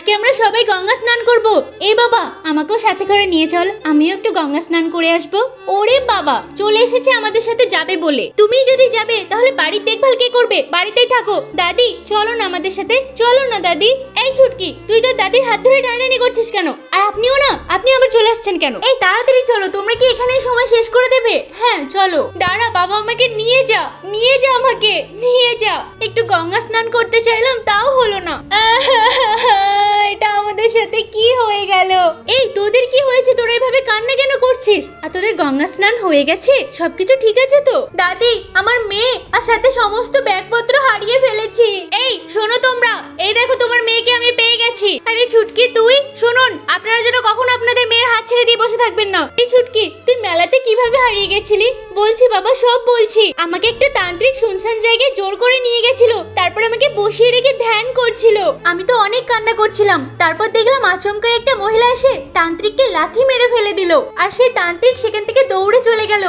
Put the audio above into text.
আজকে আমরা সবাই গঙ্গা স্নান করব। এই বাবা, আমাকেও সাথে করে নিয়ে চল, আমিও একটু গঙ্গা স্নান করে আসব। ওরে বাবা, চলে এসেছে আমাদের সাথে যাবে বলে। তুমি যদি যাবে তাহলে বাড়ির দেখভাল কে করবে? বাড়িতেই থাকো। দাদি চলো না আমাদের সাথে, চলো না দাদি। এই ছুটকি, তুই তো দাদির হাত ধরে টানাটানি করছিস কেন? আর আপনিও না, আপনি আবার চলে আসছেন কেন? এই তাড়াতাড়ি চলো, তোমরা কি এখানেই সময় শেষ করে দেবে? হ্যাঁ চলো। দাঁড়া বাবা, আমাকে নিয়ে যা, নিয়ে যা, আমাকে নিয়ে যা। একটু গঙ্গা স্নান করতে চাইলাম, তাও হলো না। এটা আমাদের সাথে কি হয়ে গেল? এই তোদের কি হয়েছে? তোরা এভাবে কান্না কেন করছিস? আর তোদের গঙ্গা স্নান হয়ে গেছে? সবকিছু ঠিক আছে তো? দাদি, আমার মেয়ে আর সাথে সমস্ত ব্যাগপত্র হারিয়ে ফেলেছি। এই শোনো তোমরা, এই দেখো তোমার মেয়েকে আমি পেয়ে গেছি। আরে ছুটকি তুই, শুনুন, আপনারা যেন কখনো আপনাদের মেয়ের হাত ছেড়ে দিয়ে বসে থাকবেন না। এই ছুটকি, তুই মেলাতে কিভাবে হারিয়ে গেছিলি? বলছি বাবা, সব বলছি। আমাকে একটা তান্ত্রিক শুনশান জায়গায় জোর করে নিয়ে গেছিল, তারপর আমাকে বসিয়ে রেখে ধ্যান করছিল। আমি তো অনেক কান্না করছিলাম, তারপর দেখলাম আচমকা একটা মহিলা এসে তান্ত্রিককে লাথি মেরে ফেলে দিল, আর সেই তান্ত্রিক সেখান থেকে দৌড়ে চলে গেল।